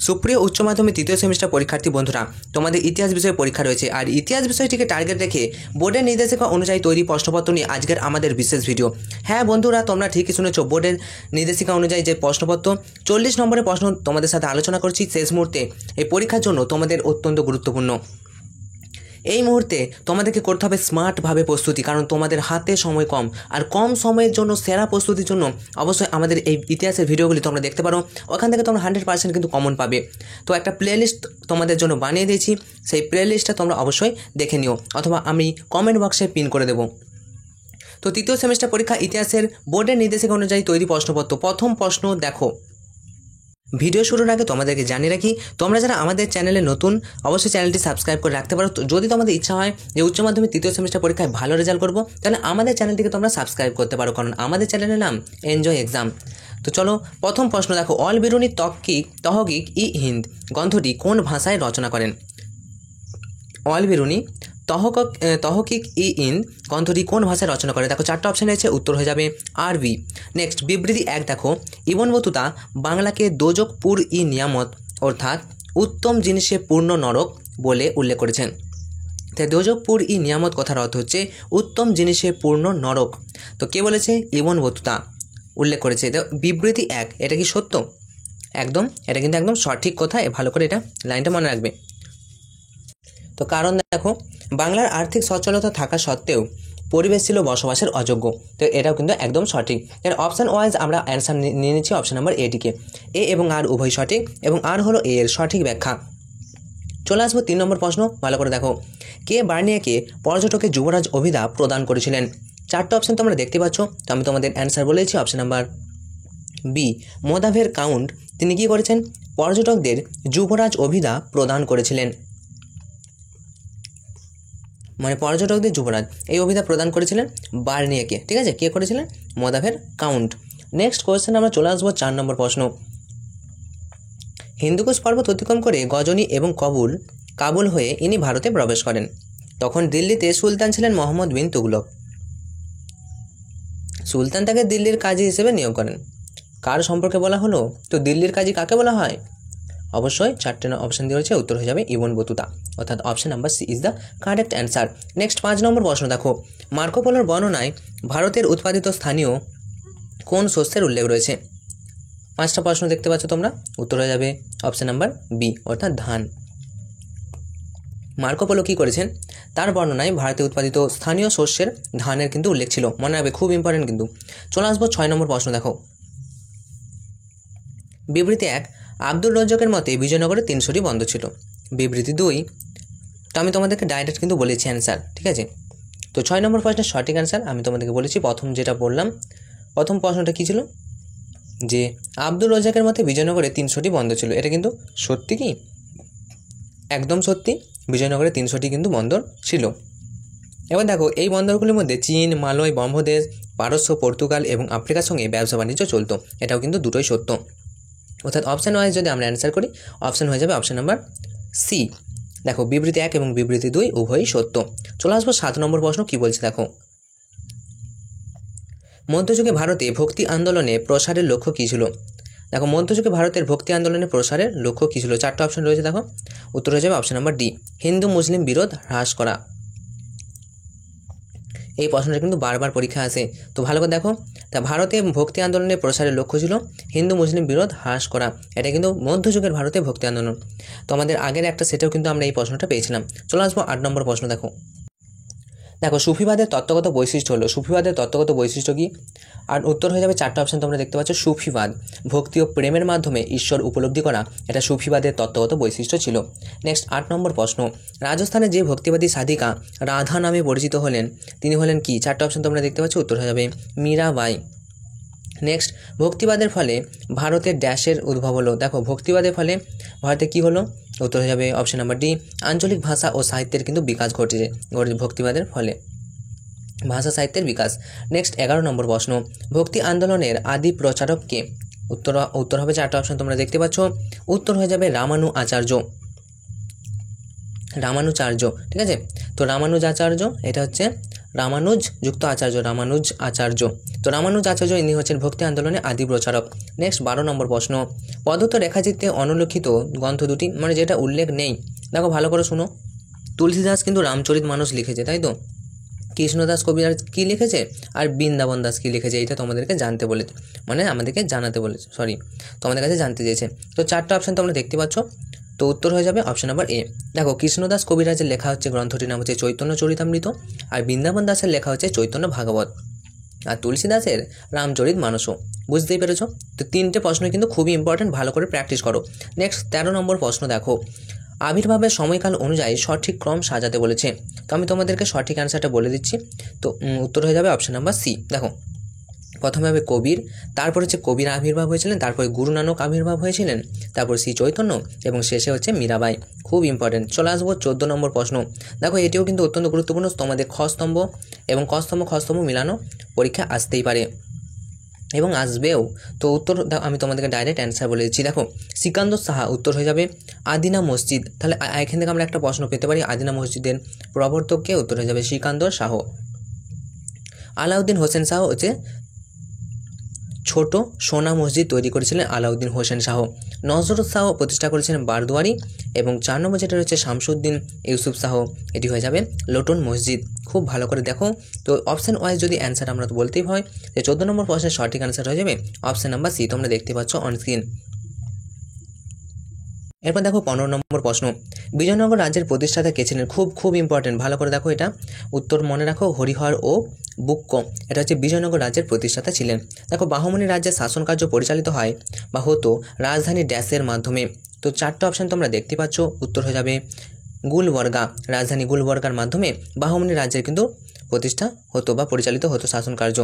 সুপ্রিয় উচ্চ মাধ্যমিক তৃতীয় সেমিস্টার পরীক্ষার্থী বন্ধুরা, তোমাদের ইতিহাস বিষয়ে পরীক্ষা রয়েছে। আর ইতিহাস বিষয়টিকে টার্গেট রেখে বোর্ডের নির্দেশিকা অনুযায়ী তৈরি প্রশ্নপত্র নিয়ে আজকের আমাদের বিশেষ ভিডিও। হ্যাঁ বন্ধুরা, তোমরা ঠিকই শুনেছ, বোর্ডের নির্দেশিকা অনুযায়ী যে প্রশ্নপত্র 40 নম্বরের প্রশ্ন তোমাদের সাথে আলোচনা করছি শেষ মুহূর্তে। এই পরীক্ষার জন্য তোমাদের অত্যন্ত গুরুত্বপূর্ণ। এই মুহূর্তে তোমাদেরকে করতে হবে স্মার্টভাবে প্রস্তুতি, কারণ তোমাদের হাতে সময় কম। আর কম সময়ের জন্য সেরা প্রস্তুতির জন্য অবশ্যই আমাদের এই ইতিহাসের ভিডিওগুলি তোমরা দেখতে পারো। ওখান থেকে তোমরা 100% কিন্তু কমন পাবে। তো একটা প্লেলিস্ট তোমাদের জন্য বানিয়ে দিয়েছি, সেই প্লেলিস্টটা তোমরা অবশ্যই দেখে নিও, অথবা আমি কমেন্ট বক্সে পিন করে দেবো। তো তৃতীয় সেমিস্টার পরীক্ষা ইতিহাসের বোর্ডের নির্দেশিকা অনুযায়ী তৈরি প্রশ্নপত্র। প্রথম প্রশ্ন দেখো। ভিডিও শুরুর আগে তোমাদেরকে জানিয়ে রাখি, তোমরা যারা আমাদের চ্যানেলে নতুন অবশ্যই চ্যানেলটি সাবস্ক্রাইব করে রাখতে পারো। যদি তোমাদের ইচ্ছা হয় যে উচ্চ মাধ্যমিক তৃতীয় সেমিস্টার পরীক্ষায় ভালো রেজাল্ট করবো, তাহলে আমাদের চ্যানেলটিকে তোমরা সাবস্ক্রাইব করতে পারো, কারণ আমাদের চ্যানেলের নাম এনজয় এক্সাম। তো চলো প্রথম প্রশ্ন দেখো। অল বিরুনি তহকিক ই হিন্দ গ্রন্থটি কোন ভাষায় রচনা করেন? অল বিরুনি তহকিক ই ইন গ্রন্থটি কোন ভাষায় রচনা করে? দেখো চারটা অপশান রয়েছে, উত্তর হয়ে যাবে আরবি। নেক্সট বিবৃতি 1 দেখো। ইবন বতুতা বাংলাকে দোজকপুর ই নিয়ামত অর্থাৎ উত্তম জিনিসে পূর্ণ নরক বলে উল্লেখ করেছেন। তাই দোজকপুর ই নিয়ামত কথার অর্থ হচ্ছে উত্তম জিনিসে পূর্ণ নরক। তো কে বলেছে? ইবন বতুতা উল্লেখ করেছে। বিবৃতি 1 এটা কি সত্য? একদম, এটা কিন্তু একদম সঠিক কথা। ভালো করে এটা লাইনটা মনে রাখবে। তো কারণ দেখো, বাংলার আর্থিক সচ্ছলতা থাকা সত্ত্বেও পরিবেশ ছিল বসবাসের অযোগ্য। তো এটাও কিন্তু একদম সঠিক। এর অপশান ওয়াইজ আমরা অ্যান্সার নিয়ে নিচ্ছি অপশান নাম্বার এটিকে। এ এবং আর উভয় সঠিক, এবং আর হলো এ এর সঠিক ব্যাখ্যা। চলে আসবো 3 নম্বর প্রশ্ন, ভালো করে দেখো। কে বার্নিয়াকে পর্যটকের যুবরাজ অভিধা প্রদান করেছিলেন? চারটা অপশান তোমরা দেখতে পাচ্ছ। তো আমি তোমাদের অ্যান্সার বলেছি অপশান নাম্বার বি, মোদাভের কাউন্ট। তিনি কি করেছেন? পর্যটকদের যুবরাজ অভিধা প্রদান করেছিলেন, মানে পর্যটকদের যুবরাজ এই অভিধা প্রদান করেছিলেন বার্নিয়াকে। ঠিক আছে, কে করেছিলেন? মোদাভের কাউন্ট। নেক্সট কোয়েশ্চেন আমরা চলে আসবো 4 নম্বর প্রশ্ন। হিন্দুকুশ পর্বত অতিক্রম করে গজনি এবং কাবুল হয়ে ইনি ভারতে প্রবেশ করেন। তখন দিল্লিতে সুলতান ছিলেন মোহাম্মদ বিন তুগলক। সুলতান তাকে দিল্লির কাজী হিসেবে নিয়োগ করেন। কার সম্পর্কে বলা হলো? তো দিল্লির কাজী কাকে বলা হয়? অবশ্যই 4টে অপশান দিয়ে রয়েছে, উত্তর হয়ে যাবে ইবন বতুতা, অর্থাৎ option number C is the correct answer. Next 5 নম্বর প্রশ্ন দেখো। মার্কো পোলোর বর্ণনায় ভারতের উৎপাদিত স্থানীয় কোন শস্যের উল্লেখ রয়েছে? 5টা প্রশ্ন দেখতে পাচ্ছ তোমরা, উত্তর হয়ে যাবে অপশান নাম্বার বি, অর্থাৎ ধান। মার্কো পোলো কী করেছেন? তার বর্ণনায় ভারতে উৎপাদিত স্থানীয় শস্যের ধানের কিন্তু উল্লেখ ছিল, মনে রাখবে, খুব ইম্পর্টেন্ট কিন্তু। চলে আসবো 6 নম্বর প্রশ্ন দেখো। বিবৃতি 1, আব্দুল রজ্জাকের মতে বিজয়নগরে 300টি বন্দর ছিল। বিবৃতি 2, তো আমি তোমাদেরকে ডাইরেক্ট কিন্তু বলেছি অ্যান্সার, ঠিক আছে। তো 6 নম্বর প্রশ্নের সঠিক অ্যান্সার আমি তোমাদেরকে বলেছি, প্রথম যেটা বললাম, প্রথম প্রশ্নটা কী ছিল? যে আব্দুল রজ্জাকের মতে বিজয়নগরে 300টি বন্দর ছিল। এটা কিন্তু সত্যি কি? একদম সত্যি, বিজয়নগরে 300টি কিন্তু বন্দর ছিল। এবার দেখো, এই বন্দরগুলির মধ্যে চীন, মালয়, ব্রহ্মদেশ, পারস্য, পর্তুগাল এবং আফ্রিকার সঙ্গে ব্যবসা বাণিজ্য চলতো। এটাও কিন্তু দুটোই সত্য, অর্থাৎ অপশান ওয়াইজ যদি আমরা অ্যান্সার করি, অপশান হয়ে যাবে অপশান নাম্বার সি। দেখো, বিবৃতি 1 এবং বিবৃতি 2 উভয়ই সত্য। চলে আসবো 7 নম্বর প্রশ্ন, কি বলছে দেখো। মধ্যযুগে ভারতে ভক্তি আন্দোলনে প্রসারের লক্ষ্য কী ছিল? দেখো, মধ্যযুগে ভারতের ভক্তি আন্দোলনে প্রসারের লক্ষ্য কী ছিল? 4টা অপশান রয়েছে, দেখো, উত্তর হয়ে যাবে অপশান নাম্বার ডি, হিন্দু মুসলিম বিরোধ হ্রাস করা। এই প্রশ্নটা কিন্তু বারবার পরীক্ষা আসে, তো ভালো করে দেখো। তা ভারতে ভক্তি আন্দোলনের প্রসারের লক্ষ্য ছিল হিন্দু মুসলিম বিরোধ হ্রাস করা। এটা কিন্তু মধ্যযুগের ভারতে ভক্তি আন্দোলন। তো আমাদের আগের একটা সেটেও কিন্তু আমরা এই প্রশ্নটা পেয়েছিলাম। চলে আসবো 8 নম্বর প্রশ্ন দেখো। দেখো, সুফিবাদের তত্ত্বগত বৈশিষ্ট্য হলো, সুফিবাদের তত্ত্বগত বৈশিষ্ট্য কী? আর উত্তর হয়ে যাবে 4টা অপশান তোমরা দেখতে পাচ্ছ। সুফিবাদ ভক্তি ও প্রেমের মাধ্যমে ঈশ্বর উপলব্ধি করা, এটা সুফিবাদের তত্ত্বগত বৈশিষ্ট্য ছিল। নেক্সট 8 নম্বর প্রশ্ন। রাজস্থানে যে ভক্তিবাদী সাধিকা রাধা নামে পরিচিত হলেন, তিনি হলেন কি? 4টা অপশান তোমরা দেখতে পাচ্ছ, উত্তর হয়ে যাবে মীরাবাই। নেক্সট, ভক্তিবাদের ফলে ভারতের ড্যাশের উদ্ভব হলো। দেখো, ভক্তিবাদের ফলে ভারতে কী হলো? উত্তর হয়ে যাবে অপশান নাম্বার ডি, আঞ্চলিক ভাষা ও সাহিত্যের কিন্তু বিকাশ ঘটেছে ভক্তিবাদের ফলে, ভাষা সাহিত্যের বিকাশ। নেক্সট 11 নম্বর প্রশ্ন। ভক্তি আন্দোলনের আদি প্রচারক কে? উত্তর হবে 4টা অপশান তোমরা দেখতে পাচ্ছ, উত্তর হয়ে যাবে রামানুজাচার্য। ঠিক আছে। তো রামানুজাচার্য, এটা হচ্ছে রামানুজ যুক্ত আচার্য, রামানুজ আচার্য। তো রামানুজ আচার্য ইনি হচ্ছেন ভক্তি আন্দোলনের আদি প্রচারক। নেক্সট 12 নম্বর প্রশ্ন, প্রদত্ত রেখাচিত্রে অনুল্লেখিত গ্রন্থ দুটি, মানে যেটা উল্লেখ নেই, দেখো ভালো করে শুনো। তুলসীদাস কিন্তু রামচরিতমানস লিখেছে, তাই তো? কৃষ্ণদাস কবিরাজ কী লিখেছে আর বৃন্দাবন দাস কী লিখেছে, এটা তোমাদেরকে জানতে বলেছে, মানে আমাদেরকে জানাতে বলেছে, তোমাদের কাছে জানতে চেয়েছে। তো 4টা অপশান তোমরা দেখতে পাচ্ছ। তো উত্তর হয়ে যাবে অপশন নাম্বার এ। দেখো, কৃষ্ণদাস কবিরাজের লেখা হচ্ছে গ্রন্থটির নাম হচ্ছে চৈতন্য চরিতামৃত, আর বৃন্দাবন দাসের লেখা হচ্ছে চৈতন্য ভাগবত, আর তুলসীদাসের রামচরিত মানসও। বুঝতেই পেরেছো? তো 3টে প্রশ্ন কিন্তু খুবই ইম্পর্টেন্ট, ভালো করে প্র্যাকটিস করো। নেক্সট 13 নম্বর প্রশ্ন দেখো, আবির্ভাবের সময়কাল অনুযায়ী সঠিক ক্রম সাজাতে বলেছে। তো আমি তোমাদেরকে সঠিক অ্যান্সারটা বলে দিচ্ছি। তো উত্তর হয়ে যাবে অপশন নাম্বার সি। দেখো, প্রথমে হবে কবির, তারপর হচ্ছে কবির আবির্ভাব হয়েছিলেন, তারপরে গুরু নানক আবির্ভাব হয়েছিলেন, তারপর শ্রী চৈতন্য, এবং শেষে হচ্ছে মীরাবাই। খুব ইম্পর্টেন্ট। চলে আসবো 14 নম্বর প্রশ্ন। দেখো, এটিও কিন্তু অত্যন্ত গুরুত্বপূর্ণ, তোমাদের খস্তম্ভ এবং খস্তম্ভ মিলানো পরীক্ষা আসতেই পারে এবং আসবেও। তো উত্তর আমি তোমাদেরকে ডাইরেক্ট অ্যান্সার বলে দিচ্ছি। দেখো, সিকান্দর সাহা উত্তর হয়ে যাবে আদিনা মসজিদ। তাহলে এখান থেকে আমরা একটা প্রশ্ন পেতে পারি, আদিনা মসজিদের প্রবর্তককে? উত্তর হয়ে যাবে সিকান্দর শাহ। আলাউদ্দিন হোসেন শাহ হচ্ছে ছোট সোনা মসজিদ তৈরি করেছিলেন আলাউদ্দিন হোসেন শাহ। নজরত শাহ প্রতিষ্ঠা করেছিলেন বারদুয়ারি, এবং 4 নম্বর যেটা রয়েছে শামসুদ্দিন ইউসুফ শাহ, এটি হয়ে যাবে লোটন মসজিদ। খুব ভালো করে দেখো। তো অপশান ওয়াইজ যদি অ্যান্সার আমরা তো বলতেই হয়, যে 14 নম্বর প্রশ্নের সঠিক অ্যান্সার হয়ে যাবে অপশান নাম্বার সি, তোমরা দেখতে পাচ্ছ অনস্ক্রিন। এরপর দেখো 15 নম্বর প্রশ্ন, বিজয়নগর রাজ্যের প্রতিষ্ঠাতা কে ছিলেন? খুব ইম্পর্টেন্ট, ভালো করে দেখো এটা। উত্তর মনে রাখো, হরিহর ও বুক্ক, এটা হচ্ছে বিজয়নগর রাজ্যের প্রতিষ্ঠাতা ছিলেন। দেখো, বাহমনি রাজ্যের শাসন কার্য পরিচালিত হয় বা হতো রাজধানী ড্যাশের মাধ্যমে। তো 4টা অপশান তোমরা দেখতে পাচ্ছ। উত্তর হয়ে যাবে গুলবর্গা, রাজধানী গুলবর্গার মাধ্যমে বাহমনি রাজ্যের কিন্তু প্রতিষ্ঠা হতো বা পরিচালিত হতো শাসন কার্য।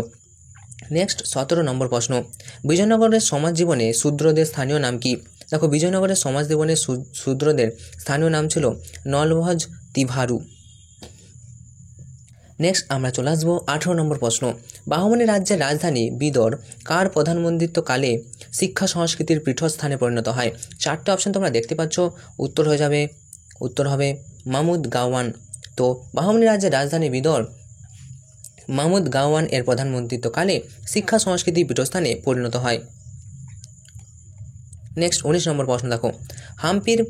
নেক্সট 17 নম্বর প্রশ্ন, বিজয়নগরের সমাজ জীবনে শূদ্রদের স্থানীয় নাম কি? দেখো, বিজয়নগরের সমাজ জীবনে শূদ্রদের স্থানীয় নাম ছিল নলভজ তিভারু। নেক্সট আমরা চলে আসবো 18 নম্বর প্রশ্ন, বাহমনি রাজ্যের রাজধানী বিদর কার প্রধানমন্ত্রিত্বকালে শিক্ষা সংস্কৃতির পীঠস্থানে পরিণত হয়? 4টা অপশান তোমরা দেখতে পাচ্ছ। উত্তর হবে মাহমুদ গাওয়ান। তো বাহমনি রাজ্যের রাজধানী বিদর মাহমুদ গাওয়ান এর প্রধানমন্ত্রিত্বকালে শিক্ষা সংস্কৃতি পীঠস্থানে পরিণত হয়। নেক্সট 19 নম্বর প্রশ্ন দেখো, হাম্পির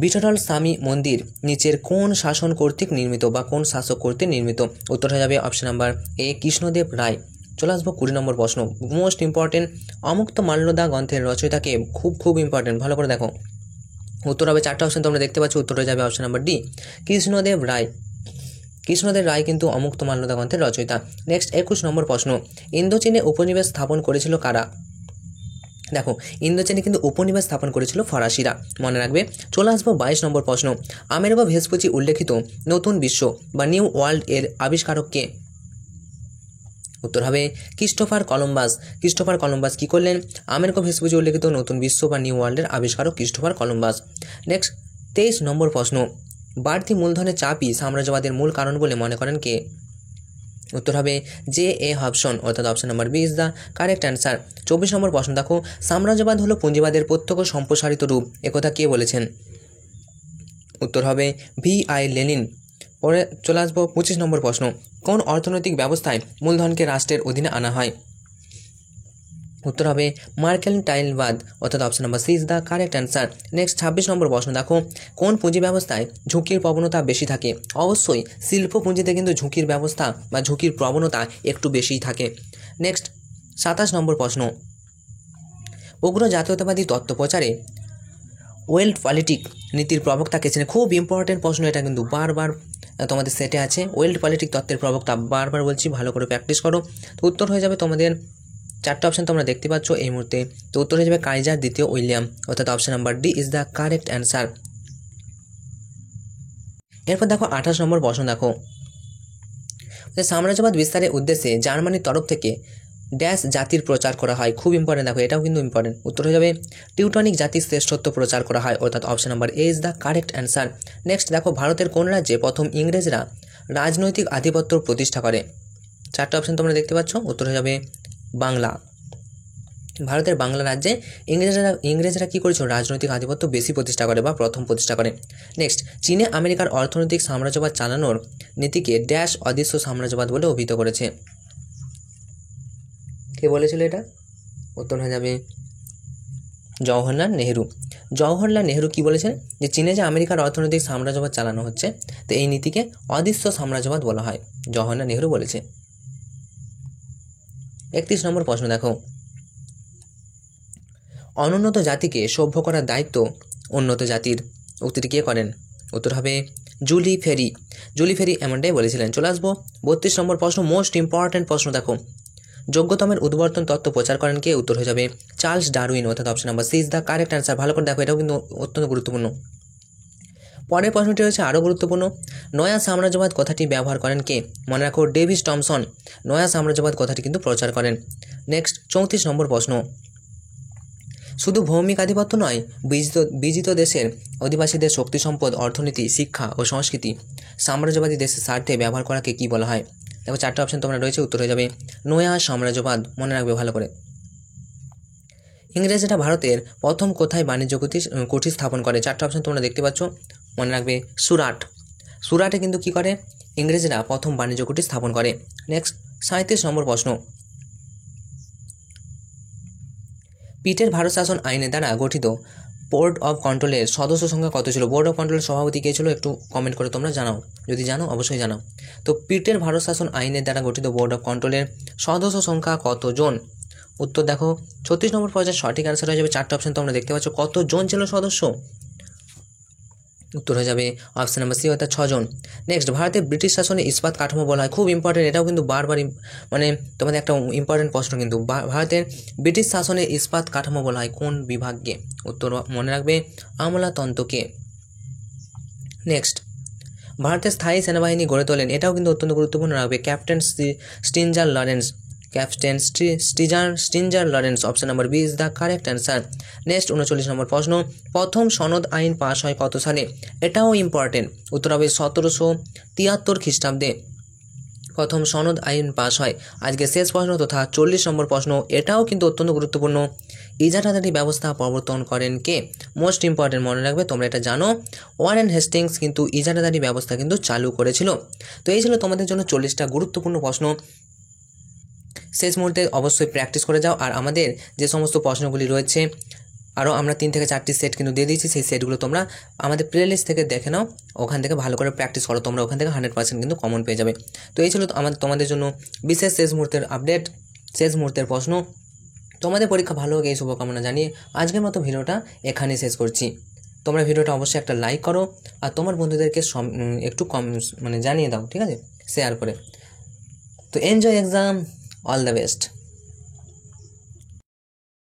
বিঠল স্বামী মন্দির নিচের কোন শাসন কর্তৃক নির্মিত বা কোন শাসক কর্তৃক নির্মিত? উত্তর হয়ে যাবে অপশন নাম্বার এ, কৃষ্ণদেব রায়। চলে আসবো 20 নম্বর প্রশ্ন, মোস্ট ইম্পর্টেন্ট, অমুক্ত মাল্যদা গ্রন্থের রচয়িতাকে? খুব ইম্পর্টেন্ট, ভালো করে দেখো। উত্তর হবে 4টা অপশন তোমরা দেখতে পাচ্ছ। উত্তর হয়ে যাবে অপশন নাম্বার ডি, কৃষ্ণদেব রায়। কৃষ্ণদেব রায় কিন্তু অমুক্ত মাল্যদা গ্রন্থের রচয়িতা। নেক্সট 21 নম্বর প্রশ্ন, ইন্দোচীনে উপনিবেশ স্থাপন করেছিল কারা? দেখো, ইন্দোচীনে কিন্তু উপনিবেশ স্থাপন করেছিল ফরাসিরা, মনে রাখবে। চলে আসবো 22 নম্বর প্রশ্ন, আমেরিকা ভেসপুচি উল্লেখিত নতুন বিশ্ব বা নিউ ওয়ার্ল্ড এর আবিষ্কারক কে? উত্তর হবে ক্রিস্টোফার কলম্বাস। ক্রিস্টোফার কলম্বাস কী করলেন? আমেরিকা ভেসপুচি উল্লেখিত নতুন বিশ্ব বা নিউ ওয়ার্ল্ডের আবিষ্কারক ক্রিস্টোফার কলম্বাস। নেক্সট 23 নম্বর প্রশ্ন, বাড়তি মূলধনের চাপই সাম্রাজ্যবাদের মূল কারণ বলে মনে করেন কে? উত্তর হবে জে এ হবসন, অর্থাৎ option number B is the correct answer. 24 নম্বর প্রশ্ন দেখো, সাম্রাজ্যবাদ হলো পুঁজিবাদের প্রত্যক্ষ সম্প্রসারিত রূপ, একথা কে বলেছেন? উত্তর হবে ভি.আই. লেনিন। পরে চলে আসবো 25 নম্বর প্রশ্ন, কোন অর্থনৈতিক ব্যবস্থায় মূলধনকে রাষ্ট্রের অধীনে আনা হয়? উত্তর হবে মার্কেন্টাইলবাদ, অর্থাৎ option number C is the correct answer. Next 26 নম্বর প্রশ্ন দেখো, কোন পুঁজি ব্যবস্থায় ঝুঁকির প্রবণতা বেশি থাকে? অবশ্যই শিল্প পুঁজিতে কিন্তু ঝুঁকির ব্যবস্থা বা ঝুঁকির প্রবণতা একটু বেশিই থাকে। নেক্সট 27 নম্বর প্রশ্ন, উগ্র জাতীয়তাবাদী তত্ত্ব প্রচারে ওয়েল্ড পলিটিক নীতির প্রবক্তা কে ছিলেন? খুব ইম্পর্টেন্ট প্রশ্ন, এটা কিন্তু বারবার তোমাদের সেটে আছে। ওয়েল্ড পলিটিক তত্ত্বের প্রবক্তা, বারবার বলছি, ভালো করে প্র্যাকটিস করো। তো উত্তর হয়ে যাবে তোমাদের 4টা অপশান তোমরা দেখতে পাচ্ছ এই মুহূর্তে। তো উত্তর হয়ে যাবে কাইজার দ্বিতীয় উইলিয়াম, অর্থাৎ option number D is the correct answer. এরপর দেখো 28 নম্বর প্রশ্ন দেখো, সাম্রাজ্যবাদ বিস্তারের উদ্দেশ্যে জার্মানির তরফ থেকে ড্যাশ জাতির প্রচার করা হয়? খুব ইম্পর্টেন্ট, দেখো এটাও কিন্তু ইম্পর্টেন্ট। উত্তর হয়ে যাবে টিউটনিক জাতির শ্রেষ্ঠত্ব প্রচার করা হয়, অর্থাৎ option number A is the correct answer. Next দেখো, ভারতের কোন রাজ্যে প্রথম ইংরেজরা রাজনৈতিক আধিপত্য প্রতিষ্ঠা করে? 4টা অপশন তোমরা দেখতে পাচ্ছ। উত্তর হয়ে যাবে বাংলা। ভারতের বাংলা রাজ্যে ইংরেজরা কী করেছিল, রাজনৈতিক আধিপত্য বেশি প্রতিষ্ঠা করে বা প্রথম প্রতিষ্ঠা করে। নেক্সট, চীনে আমেরিকার অর্থনৈতিক সাম্রাজ্যবাদ চালানোর নীতিকে ড্যাশ অদৃশ্য সাম্রাজ্যবাদ বলে অভিহিত করেছে। কে বলেছিল এটা? উত্তর হয়ে যাবে জওহরলাল নেহেরু। জওহরলাল নেহেরু কী বলেছেন, যে চীনে যে আমেরিকার অর্থনৈতিক সাম্রাজ্যবাদ চালানো হচ্ছে, তো এই নীতিকে অদৃশ্য সাম্রাজ্যবাদ বলা হয়, জওহরলাল নেহেরু বলেছে। 31 নম্বর প্রশ্ন দেখো, অনুন্নত জাতিকে সভ্য করার দায়িত্ব উন্নত জাতির, উক্তিটি কে করেন? উত্তর হবে জুলি ফেরি। জুলি ফেরি এমনটাই বলেছিলেন। চলে আসবো 32 নম্বর প্রশ্ন, মোস্ট ইম্পর্ট্যান্ট প্রশ্ন দেখো, যোগ্যতমের উদ্বর্তন তত্ত্ব প্রচার করেন কে? উত্তর হয়ে যাবে চার্লস ডারউইন, অর্থাৎ option number C is the correct answer. ভালো করে দেখো, এটাও কিন্তু অত্যন্ত গুরুত্বপূর্ণ। পরের প্রশ্নটি হচ্ছে আরও গুরুত্বপূর্ণ, নয়া সাম্রাজ্যবাদ কথাটি ব্যবহার করেন কে? মনে রাখো ডেভিড টমসন নয়া সাম্রাজ্যবাদ কথাটি কিন্তু প্রচার করেন। নেক্সট 34 নম্বর প্রশ্ন, শুধু ভৌমিক আধিপত্য নয়, বিজিত দেশের অধিবাসীদের শক্তি সম্পদ, অর্থনীতি, শিক্ষা ও সংস্কৃতি সাম্রাজ্যবাদী দেশের স্বার্থে ব্যবহার করাকে কী বলা হয়? দেখো 4টে অপশন তোমরা রয়েছে, উত্তর হয়ে যাবে নয়া সাম্রাজ্যবাদ। মনে রাখবে ভালো করে। ইংরেজরা ভারতের প্রথম কোথায় বাণিজ্য কুঠি স্থাপন করে? 4টে অপশন তোমরা দেখতে পাচ্ছ, মনে রাখবে সুরাট। সুরাটে কিন্তু কী করে, ইংরেজরা প্রথম বাণিজ্য কুঠি স্থাপন করে। নেক্সট 37 নম্বর প্রশ্ন, পিটের ভারত শাসন আইনের দ্বারা গঠিত বোর্ড অফ কন্ট্রোলের সদস্য সংখ্যা কত ছিল? বোর্ড অফ কন্ট্রোলের সভাপতি কে ছিল? একটু কমেন্ট করে তোমরা জানাও, যদি জানো অবশ্যই জানাও। তো পিটের ভারত শাসন আইনের দ্বারা গঠিত বোর্ড অফ কন্ট্রোলের সদস্য সংখ্যা কতজন? উত্তর দেখো 36 নম্বর পর্যায়ে সঠিক অ্যান্সার হয়ে যাবে 4টে অপশন তোমরা দেখতে পাচ্ছ, কতজন ছিল সদস্য? উত্তর হয়ে যাবে অপশন নাম্বার সি, অর্থাৎ 6 জন। নেক্সট, ভারতের ব্রিটিশ শাসনে ইস্পাত কাঠামো বলা হয়, খুব ইম্পর্টেন্ট, এটাও কিন্তু বারবার মানে তোমাদের একটা ইম্পর্টেন্ট প্রশ্ন কিন্তু, ভারতের ব্রিটিশ শাসনে ইস্পাত কাঠামো বলা হয় কোন বিভাগকে? উত্তর মনে রাখবে আমলাতন্ত্রকে। নেক্সট, ভারতের স্থায়ী সেনাবাহিনী গড়ে তোলেন, এটাও কিন্তু অত্যন্ত গুরুত্বপূর্ণ রাখবে ক্যাপ্টেন স্টিনজার লরেন্স। ক্যাপ্টেন স্টিনজার Lawrence, option number B is the correct answer. Next 39 number প্রশ্ন, প্রথম সনদ আইন পাশ হয় কত সালে? এটাও ইম্পর্টেন্ট, উত্তর হবে 1773 খ্রিস্টাব্দে প্রথম সনদ আইন পাশ হয়। আজকে শেষ প্রশ্ন তথা 40 নম্বর প্রশ্ন, এটাও কিন্তু অত্যন্ত গুরুত্বপূর্ণ, ইজারাদারি ব্যবস্থা প্রবর্তন করেন কে? মোস্ট ইম্পর্টেন্ট, মনে রাখবে তোমরা এটা জানো, ওয়ারেন হেস্টিংস কিন্তু ইজারাদারি ব্যবস্থা কিন্তু চালু করেছিল। তো এই ছিল তোমাদের জন্য 40টা গুরুত্বপূর্ণ প্রশ্ন। শেষ মুহূর্তে অবশ্যই প্র্যাকটিস করে যাও, আর আমাদের যে সমস্ত প্রশ্নগুলি রয়েছে আরও আমরা 3 থেকে 4টি সেট কিন্তু দিয়ে দিয়েছি, সেই সেটগুলো তোমরা আমাদের প্লেলিস্ট থেকে দেখে নাও, ওখান থেকে ভালো করে প্র্যাকটিস করো, তোমরা ওখান থেকে 100% কিন্তু কমন পেয়ে যাবে। তো এই ছিল তোমাদের জন্য বিশেষ শেষ মুহূর্তের আপডেট, শেষ মুহূর্তের প্রশ্ন। তোমাদের পরীক্ষা ভালো হোক এই শুভকামনা জানিয়ে আজকের মতো ভিডিওটা এখানেই শেষ করছি। তোমরা ভিডিওটা অবশ্যই একটা লাইক করো, আর তোমার বন্ধুদেরকে একটু জানিয়ে দাও, ঠিক আছে, শেয়ার করে। তো enjoy exam, all the best.